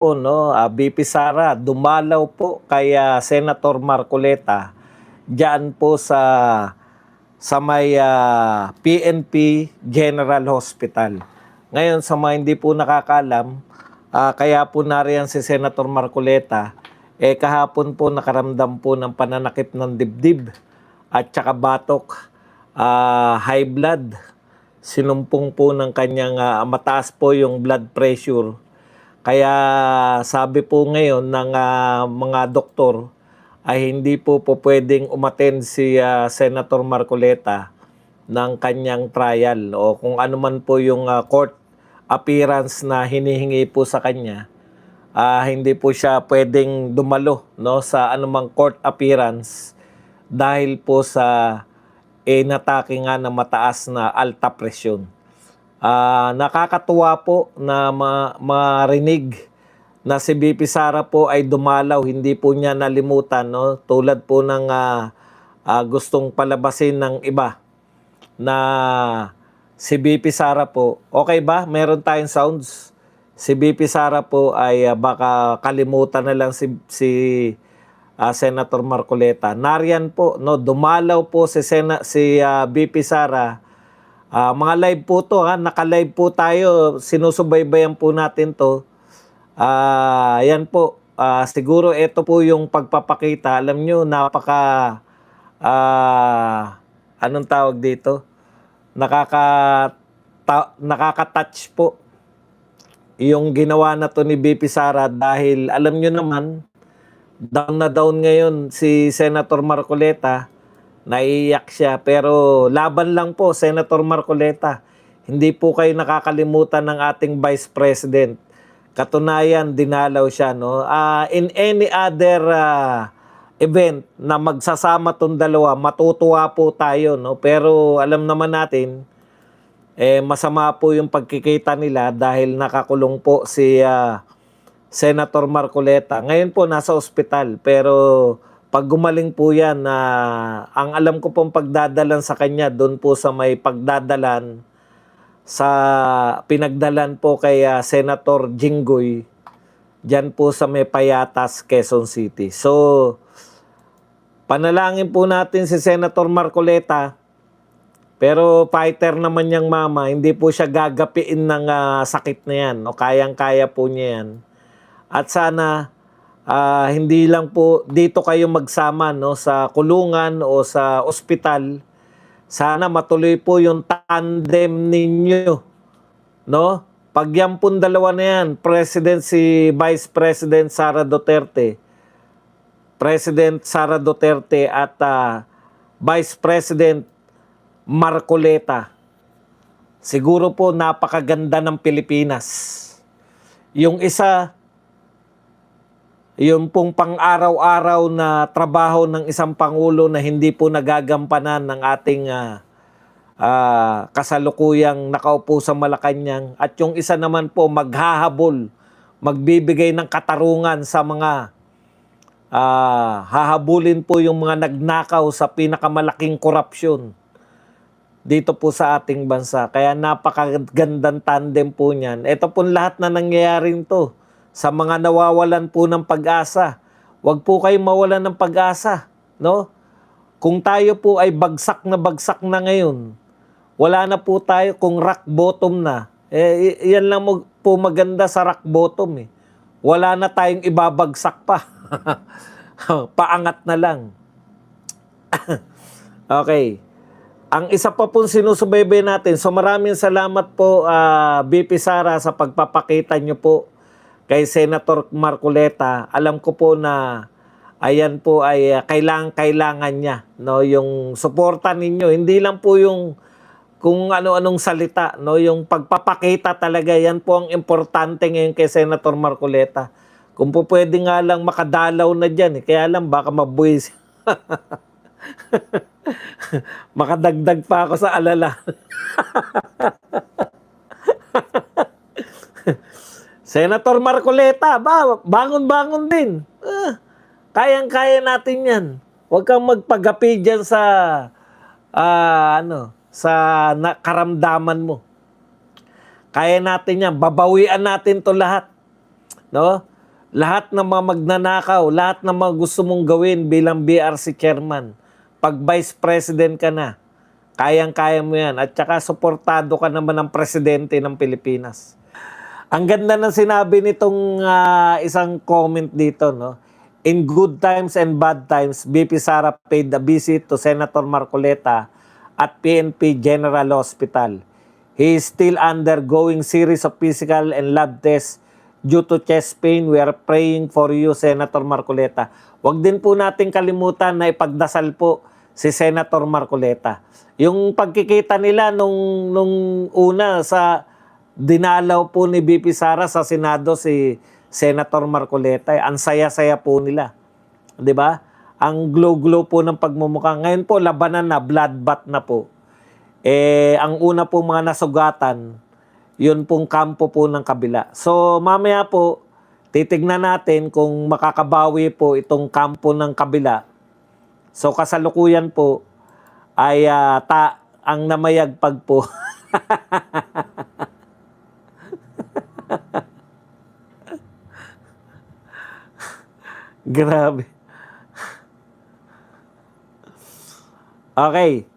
po, no, BP Sara, dumalaw po kay Senator Marcoleta diyan po sa may PNP General Hospital. Ngayon, sa mga hindi po nakakalam, kaya po nariyan si Senator Marcoleta, kahapon po nakaramdam po ng pananakit ng dibdib at saka batok, high blood. Sinumpong po ng kanyang mataas po yung blood pressure. Kaya sabi po ngayon ng mga doktor ay hindi po pwedeng umattend si Senator Marcoleta ng kanyang trial o kung ano man po yung court appearance na hinihingi po sa kanya. Hindi po siya pwedeng dumalo, no, sa anumang court appearance dahil po sa natake nga ng mataas na alta presyon. Nakakatuwa po na marinig na si BP Sara po ay dumalaw, hindi po niya nalimutan, no? Tulad po ng gustong palabasin ng iba na si BP Sara po, okay ba? Meron tayong sounds. Si BP Sara po ay baka kalimutan na lang si Senator Marcoleta. Nariyan po, no, dumalaw po si BP Sara. Mga live po to, naka-live po tayo, sinusubaybayan po natin to. Yan po, siguro ito po yung pagpapakita. Alam nyo, anong tawag dito? Nakaka-touch po yung ginawa na to ni BP Sara dahil alam nyo naman, down na down ngayon si Senator Marcoleta. Naiiyak siya pero laban lang po, Senator Marcoleta. Hindi po kayo nakakalimutan ng ating Vice President. Katunayan, dinalaw siya, no? In any other event na magsasama tong dalawa, matutuwa po tayo, no? Pero alam naman natin, masama po yung pagkikita nila dahil nakakulong po si Senator Marcoleta. Ngayon po nasa ospital pero pag gumaling po yan, ang alam ko pong pagdadalan sa kanya doon po sa may pagdadalan sa pinagdalan po kay Senator Jinggoy dyan po sa may Payatas, Quezon City. So, panalangin po natin si Senator Marcoleta. Pero fighter naman niyang mama, hindi po siya gagapiin ng sakit na yan. O kayang-kaya po niya yan. At sana hindi lang po dito kayo magsama, no, sa kulungan o sa ospital. Sana matuloy po yung tandem ninyo. No? Pag yan pong dalawa na yan, President si Vice President Sara Duterte, President Sara Duterte at Vice President Marcoleta, siguro po napakaganda ng Pilipinas. Yung isa, yung pong pang-araw-araw na trabaho ng isang Pangulo na hindi po nagagampanan ng ating kasalukuyang nakaupo sa Malacanang. At yung isa naman po maghahabol, magbibigay ng katarungan sa mga hahabulin po yung mga nagnakaw sa pinakamalaking korupsyon dito po sa ating bansa. Kaya napakagandang tandem po niyan. Ito po lahat na nangyayaring to sa mga nawawalan po ng pag-asa. Huwag po kayong mawalan ng pag-asa, no? Kung tayo po ay bagsak na ngayon, wala na po tayo kung rock bottom na. Yan lang po maganda sa rock bottom. Wala na tayong ibabagsak pa. Paangat na lang. Okay. Ang isa pa pong sinusubaybay natin. So maraming salamat po BP Sara sa pagpapakita nyo po kay Senator Marcoleta. Alam ko po na ayan po ay kailangan niya, no, yung suporta ninyo. Hindi lang po yung kung ano-anong salita, no, yung pagpapakita talaga, yan po ang importante ngayon kay Senator Marcoleta. Kung po pwede nga lang makadalaw na dyan, kaya lang baka mabuwis. Makadagdag pa ako sa alala. Senator Marcoleta, bangon-bangon din. Kayang-kaya natin yan. Huwag kang magpagapi dyan sa karamdaman mo. Kaya natin yan. Babawian natin to lahat. No? Lahat ng mga magnanakaw, lahat ng mga gusto mong gawin bilang BRC chairman, pag vice president ka na, kayang-kaya mo yan. At saka suportado ka naman ng presidente ng Pilipinas. Ang ganda ng sinabi nitong isang comment dito, no? In good times and bad times, BP Sara paid a visit to Senator Marcoleta at PNP General Hospital. He is still undergoing series of physical and lab tests due to chest pain. We are praying for you, Senator Marcoleta. Huwag din po natin kalimutan na ipagdasal po si Senator Marcoleta. Yung pagkikita nila nung una sa dinalaw po ni BP Sara sa Senado si Senator Marcoleta, ang saya-saya po nila. 'Di ba? Ang glow-glow po ng pagmumukha. Ngayon po labanan na, bloodbath na po. Ang una po mga nasugatan, yun pong kampo po ng kabila. So mamaya po titignan natin kung makakabawi po itong kampo ng kabila. So kasalukuyan po ay ang namayagpag po. Grabe. Okay.